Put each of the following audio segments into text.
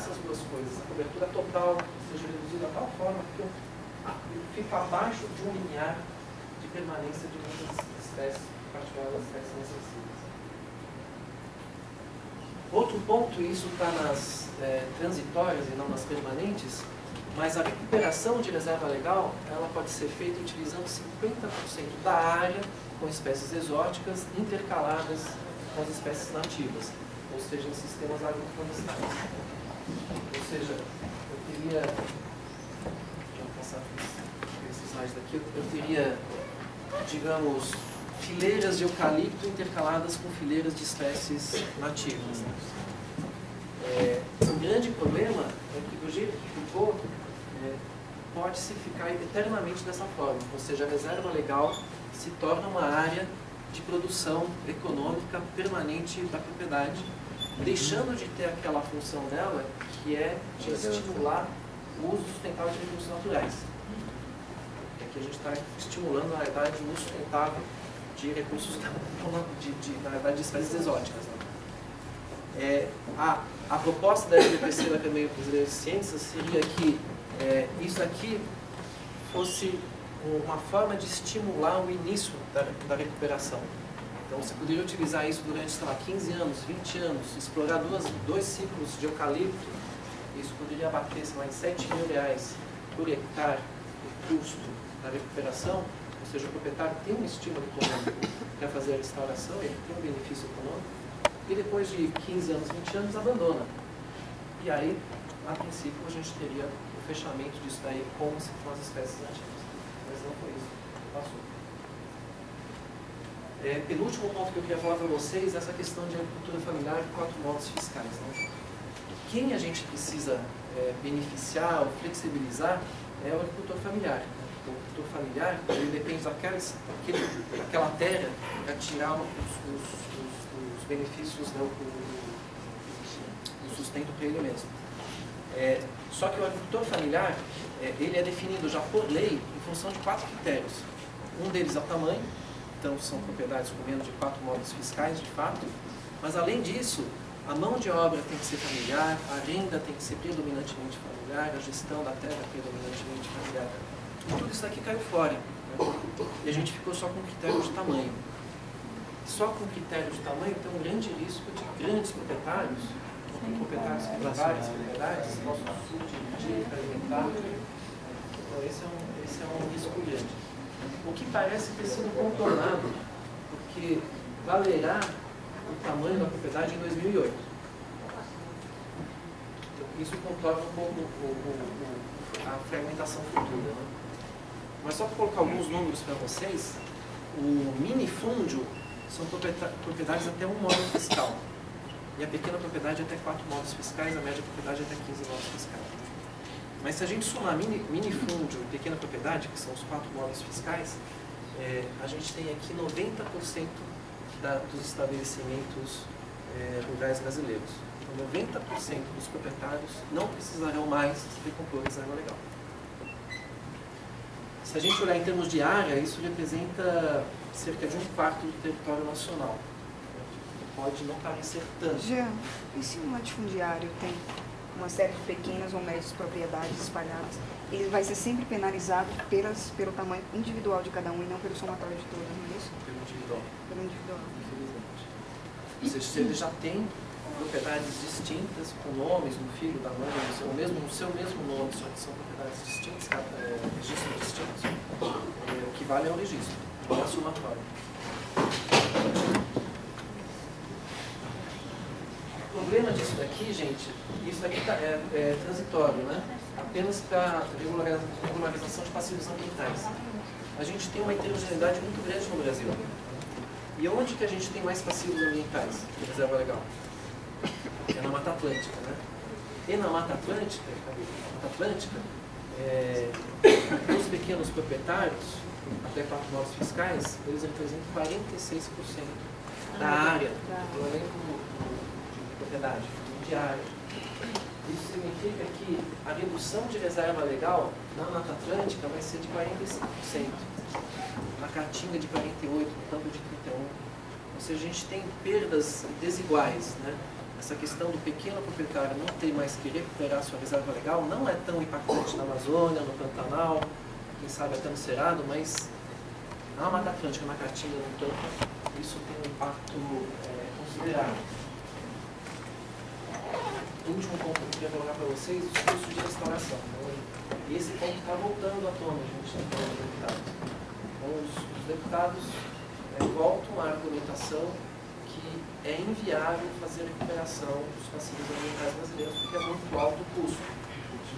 essas duas coisas, a cobertura total seja reduzida de tal forma que fica abaixo de um limiar de permanência de muitas espécies, em particular as espécies mais sensíveis. Outro ponto, e isso está nas transitórias e não nas permanentes, mas a recuperação de reserva legal ela pode ser feita utilizando 50% da área com espécies exóticas intercaladas com as espécies nativas, ou seja, em sistemas agroflorestais. Ou seja, eu teria, deixa eu passar por esse slide daqui, eu teria, digamos, fileiras de eucalipto intercaladas com fileiras de espécies nativas. O grande problema é que do jeito que ficou, pode-se ficar eternamente dessa forma, ou seja, a reserva legal se torna uma área de produção econômica permanente da propriedade, deixando de ter aquela função dela, que é de estimular o uso sustentável de recursos naturais. Aqui a gente está estimulando, na verdade, o uso sustentável de recursos, na verdade, de espécies exóticas. A proposta da FBPC, da Academia Brasileira de Ciências, seria que isso aqui fosse uma forma de estimular o início da recuperação. Então, você poderia utilizar isso durante, sei lá, 15 anos, 20 anos, explorar dois ciclos de eucalipto. Isso poderia abater, sei lá, em R$7.000 por hectare o custo da recuperação, ou seja, o proprietário tem um estímulo econômico para fazer a restauração, ele tem um benefício econômico, e depois de 15 anos, 20 anos, abandona. E aí, a princípio, a gente teria o fechamento disso daí como se fossem as espécies nativas. Mas não foi isso, passou. Penúltimo ponto que eu queria falar para vocês é essa questão de agricultura familiar e 4 modos fiscais. Né? Quem a gente precisa beneficiar ou flexibilizar é o agricultor familiar. O agricultor familiar, ele depende daquela terra para tirar os benefícios, né, o sustento para ele mesmo. Só que o agricultor familiar, ele é definido já por lei em função de 4 critérios. Um deles é o tamanho, então são propriedades com menos de 4 modos fiscais, de fato, mas além disso, a mão de obra tem que ser familiar, a renda tem que ser predominantemente familiar, a gestão da terra predominantemente familiar. E tudo isso daqui caiu fora, né? E a gente ficou só com o critério de tamanho. Só com o critério de tamanho tem um grande risco de grandes proprietários, proprietários que têm várias propriedades, possam subdividir, fragmentar. Então esse é um risco grande. O que parece ter sido contornado, porque valerá o tamanho da propriedade em 2008. Isso contorna um pouco a fragmentação futura. Né? Mas só para colocar alguns números para vocês, o minifúndio são propriedades até 1 modo fiscal. E a pequena propriedade até 4 modos fiscais, a média propriedade até 15 modos fiscais. Mas se a gente somar minifúndio e pequena propriedade, que são os 4 modos fiscais, a gente tem aqui 90% dos estabelecimentos rurais brasileiros. Então 90% dos proprietários não precisarão mais recompor reserva legal. Se a gente olhar em termos de área, isso representa cerca de 1/4 do território nacional. Pode não parecer tanto. Jean, e se um latifundiário tem uma série de pequenas ou médias propriedades espalhadas, ele vai ser sempre penalizado pelo tamanho individual de cada um e não pelo somatório de todas, não é isso? Pelo individual. Pelo individual. Infelizmente. Ou seja, se ele já tem propriedades distintas, com nomes no filho, da mãe, o seu mesmo nome, só que são propriedades distintas, registros distintos, o que vale é o registro, não é a somatória. O problema disso daqui, gente, isso daqui é transitório, né? Apenas para regularização de passivos ambientais. A gente tem uma heterogeneidade muito grande no Brasil. E onde que a gente tem mais passivos ambientais de reserva legal? É na Mata Atlântica, né? E na Mata Atlântica, os pequenos proprietários, até 4 modos fiscais, eles representam 46% da área, do elenco de propriedade, de área. Isso significa que a redução de reserva legal na Mata Atlântica vai ser de 45%, na Caatinga de 48%, no Campo de 31%. Ou seja, a gente tem perdas desiguais, né? essa questão do pequeno proprietário não ter mais que recuperar sua reserva legal não é tão impactante na Amazônia, no Pantanal, quem sabe até no Cerrado, mas na Mata Atlântica, na Caatinga, no Tampa, isso tem um impacto considerável. O último ponto que eu queria colocar para vocês, os custos de restauração. E esse ponto está voltando à tona, a gente está falando dos deputados. Então, os deputados voltam à argumentação que é inviável fazer a recuperação dos passivos ambientais brasileiros porque é muito alto o custo.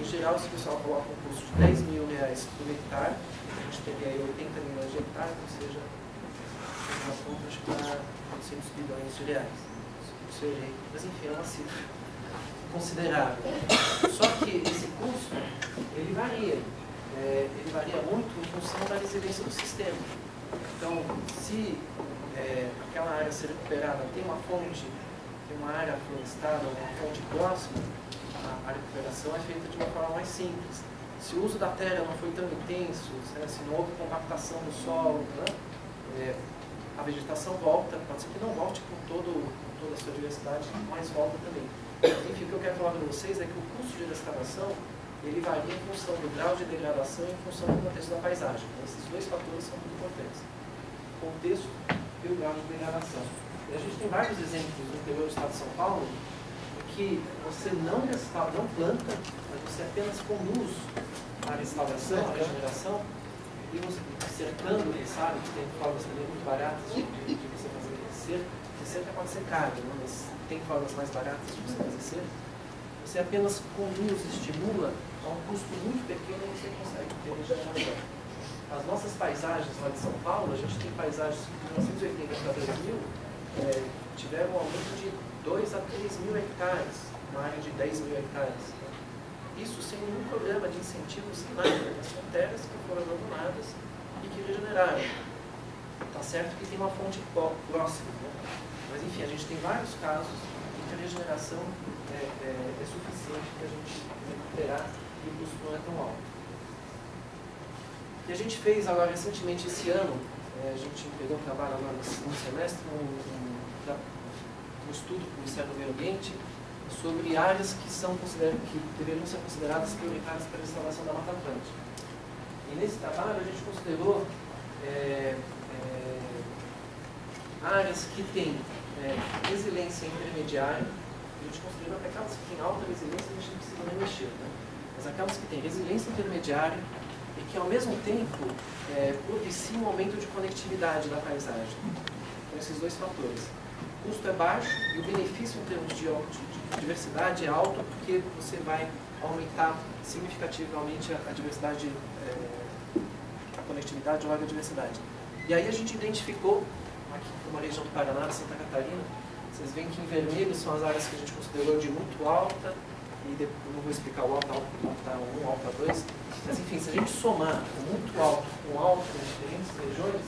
Em geral, se o pessoal coloca um custo de R$10 mil por hectare, a gente teria aí 80 milhões de hectares, ou seja, uma conta acho que para 800 bilhões de reais. Mas enfim, é uma cifra considerável. Só que esse custo, ele varia muito em função da resiliência do sistema. Então, se aquela área ser recuperada tem uma fonte, tem uma área florestada, uma fonte próxima, a recuperação é feita de uma forma mais simples. Se o uso da terra não foi tão intenso, se não houve compactação do solo, né, a vegetação volta, pode ser que não volte com toda a sua diversidade, mas volta também. Enfim, o que eu quero falar para vocês é que o custo de restauração ele varia em função do grau de degradação e em função do contexto da paisagem. Então, esses dois fatores são muito importantes. O contexto e o grau de degradação. E a gente tem vários exemplos no interior do estado de São Paulo em que você não planta, mas você apenas conduz a restauração, a regeneração, e você cercando, sabe, que tem formas também muito baratas de você fazer cerca. Cerca pode ser caro, né? Mas tem formas mais baratas de você fazer cerca. Você apenas conduz, estimula a um custo muito pequeno e você consegue ter regeneração. As nossas paisagens lá de São Paulo, a gente tem paisagens que de 1980 para 2000 tiveram um aumento de 2 a 3 mil hectares, uma área de 10 mil hectares. Isso sem nenhum programa de incentivos nada, são terras que foram abandonadas e que regeneraram. Está certo que tem uma fonte próxima, né? Mas enfim, a gente tem vários casos em que a regeneração é suficiente para a gente recuperar e o custo não é tão alto. E a gente fez agora recentemente esse ano, a gente pegou um trabalho agora no semestre, um estudo do Ministério do Meio Ambiente sobre áreas que deveriam ser consideradas prioritárias para a restauração da Mata Atlântica. E nesse trabalho a gente considerou áreas que têm resiliência intermediária. A gente considerou que aquelas que têm alta resiliência a gente não precisa nem mexer, né? Mas aquelas que têm resiliência intermediária e que ao mesmo tempo propiciam um aumento de conectividade da paisagem. Com esses dois fatores. O custo é baixo e o benefício em termos de diversidade é alto porque você vai aumentar significativamente a diversidade, a conectividade ou a diversidade. E aí a gente identificou, aqui numa região do Paraná, Santa Catarina, vocês veem que em vermelho são as áreas que a gente considerou de muito alta, e depois, não vou explicar o alta 1, alta 2, mas enfim, se a gente somar o muito alto com alto nas diferentes regiões,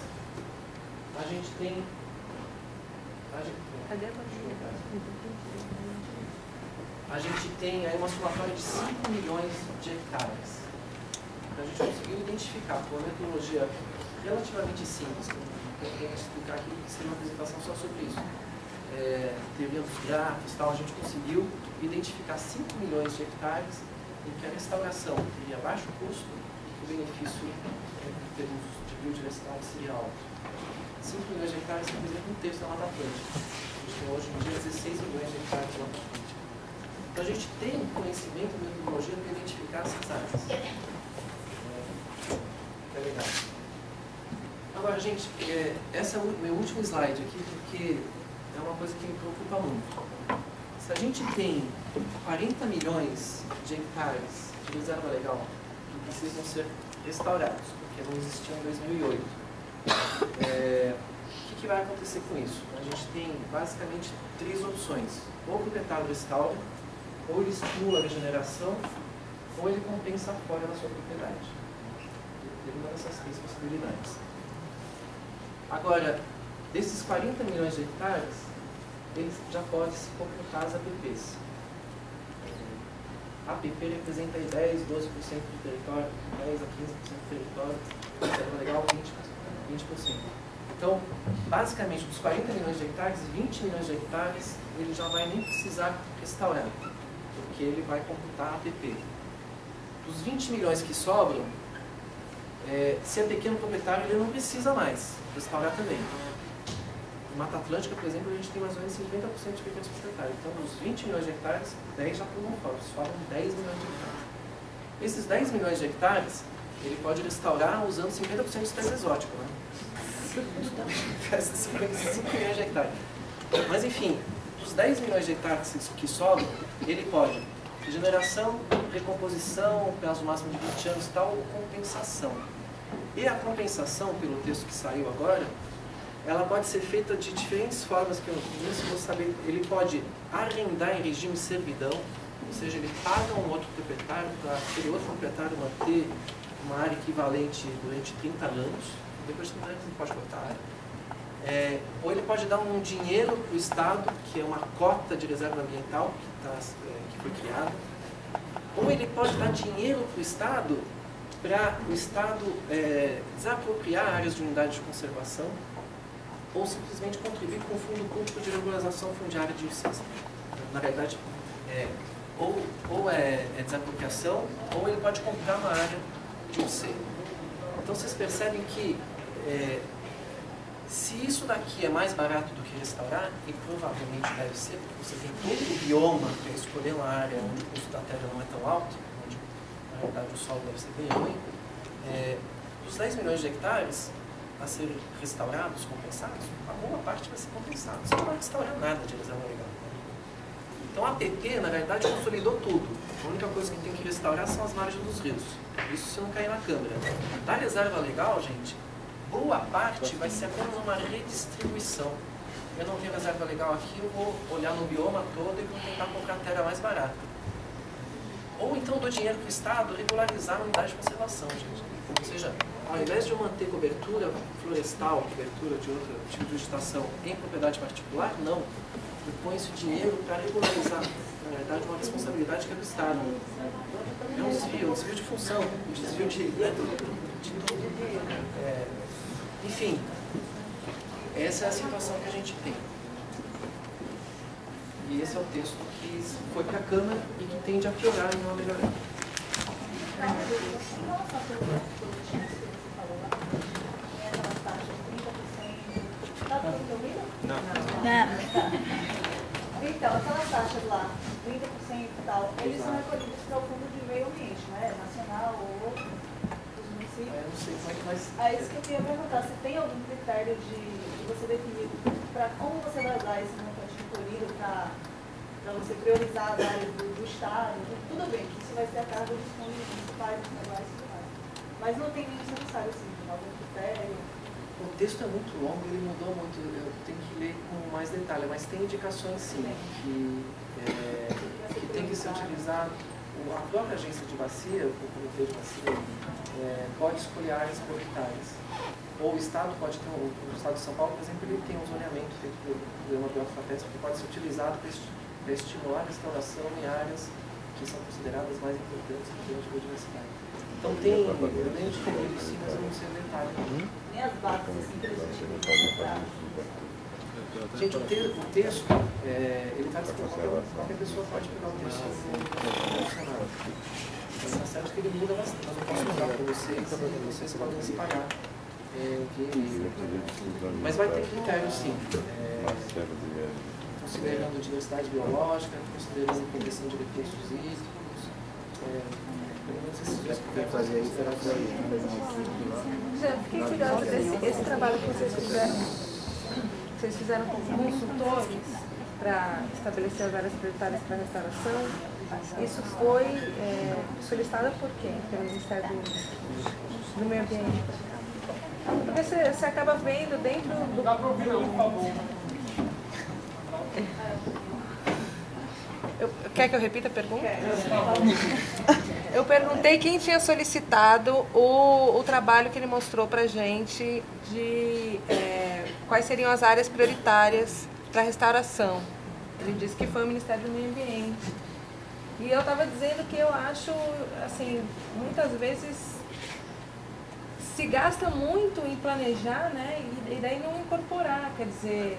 a gente tem... A gente tem aí uma somatória de 5 milhões de hectares. Então a gente conseguiu identificar com uma metodologia relativamente simples, eu tenho que explicar aqui, que seria uma apresentação só sobre isso. Teoria dos grafos e tal, a gente conseguiu identificar 5 milhões de hectares em que a restauração teria baixo custo e que o benefício em termos de biodiversidade seria alto. 5 milhões de hectares representa um terço da Mata Atlântica. A gente tem hoje em dia 16 milhões de hectares da Mata Atlântica. Então a gente tem conhecimento e metodologia para identificar essas áreas. É legal. Agora, gente, esse é o meu último slide aqui, porque é uma coisa que me preocupa muito. Se a gente tem 40 milhões de hectares de reserva legal que precisam ser restaurados, porque não existiam em 2008, o que vai acontecer com isso? A gente tem basicamente 3 opções. Ou o proprietário restaura, ou ele estimula a regeneração, ou ele compensa fora da sua propriedade. Tem uma dessas 3 possibilidades. Agora, desses 40 milhões de hectares, eles já podem se computar as APPs. A APP representa aí 10, 12% do território, 10 a 15% do território, reserva legal 20%. Então, basicamente, dos 40 milhões de hectares, 20 milhões de hectares, ele já vai nem precisar restaurar, porque ele vai computar a APP. Dos 20 milhões que sobram, se é pequeno proprietário, ele não precisa mais restaurar também. Em Mata Atlântica, por exemplo, a gente tem mais ou menos 50% de pequenos proprietários. Então, dos 20 milhões de hectares, 10 já pulam fora, sobram 10 milhões de hectares. Esses 10 milhões de hectares, ele pode restaurar usando 50% de espécie exótica, né? 55 milhões de hectares. Mas, enfim, dos 10 milhões de hectares que sobram, ele pode regeneração, recomposição, prazo máximo de 20 anos e tal, ou compensação. E a compensação, pelo texto que saiu agora, ela pode ser feita de diferentes formas, que eu não vou saber. Ele pode arrendar em regime de servidão, ou seja, ele paga um outro proprietário para aquele outro proprietário manter uma área equivalente durante 30 anos, depois de 30 anos ele pode cortar a área. Ou ele pode dar um dinheiro para o Estado, que é uma cota de reserva ambiental que foi criada. Ou ele pode dar dinheiro para o Estado para o Estado desapropriar áreas de unidade de conservação, ou simplesmente contribuir com o Fundo Público de Regularização Fundiária de Licença. Na realidade, ou é desapropriação, ou ele pode comprar uma área de UC. Então vocês percebem que se isso daqui é mais barato do que restaurar, e provavelmente deve ser, porque você tem todo o bioma para escolher uma área onde o custo da terra não é tão alto, onde na realidade o solo deve ser bem ruim, dos 10 milhões de hectares a serem restaurados, compensados, a boa parte vai ser compensada. Você não vai restaurar nada de reserva legal. Então a APP, na realidade, consolidou tudo. A única coisa que tem que restaurar são as margens dos rios. Isso se não cair na Câmara. Da reserva legal, gente, boa parte vai ser apenas uma redistribuição. Eu não tenho reserva legal aqui, eu vou olhar no bioma todo e vou tentar comprar terra mais barata. Ou então dou dinheiro para o Estado regularizar a unidade de conservação, gente. Ou seja, ao invés de eu manter cobertura florestal, cobertura de outro tipo de vegetação em propriedade particular, não. Eu ponho esse dinheiro para regularizar, na realidade, uma responsabilidade que é do Estado. É um desvio de função, um desvio de tudo. Enfim, essa é a situação que a gente tem. E esse é o texto que foi para a Câmara e que tende a piorar e não a melhorar. Então, aquelas taxas lá, 30% e tal, eles são recolhidos para o Fundo de Meio Ambiente, né? Nacional ou dos municípios. Eu não sei como é que vai ser. É isso que eu queria perguntar, se tem algum critério de você definir para como você vai usar esse montante recolhido para você priorizar as áreas do Estado. Tudo bem que isso vai ser a cargo dos fundos municipais, dos negócios e tudo mais. Mas não tem nem necessário, assim, algum critério. O texto é muito longo, ele mudou muito, eu tenho que ler com mais detalhe, mas tem indicações sim, que tem que ser utilizado. A própria agência de bacia, o comitê de bacia, pode escolher áreas prioritárias. Ou o Estado pode ter, o Estado de São Paulo, por exemplo, ele tem um zoneamento feito pelo programa Biofratético que pode ser utilizado para estimular a restauração em áreas que são consideradas mais importantes em termos de biodiversidade. Então tem, eu lembro de ter lido sim, mas eu não sei o detalhe. Nem as bases assim que eles utilizam. Gente, o texto, ele está disponível, qualquer pessoa pode pegar o texto no dicionário. Está certo que ele muda bastante, mas eu posso mandar para vocês e vocês podem espalhar via e-mail. Mas vai ter critério sim, considerando diversidade biológica, considerando proteção de recursos hídricos, Já fiquei curiosa desse trabalho que vocês fizeram com consultores para estabelecer as áreas prioritárias para restauração. Isso foi solicitado por quem? Pelo Ministério do Meio Ambiente. Porque você acaba vendo dentro do... Dá para ouvir, por favor. Quer que eu repita a pergunta? Eu perguntei quem tinha solicitado o trabalho que ele mostrou para a gente de quais seriam as áreas prioritárias para restauração. Ele disse que foi o Ministério do Meio Ambiente. E eu estava dizendo que eu acho, assim, muitas vezes, se gasta muito em planejar, né? E daí não incorporar, quer dizer,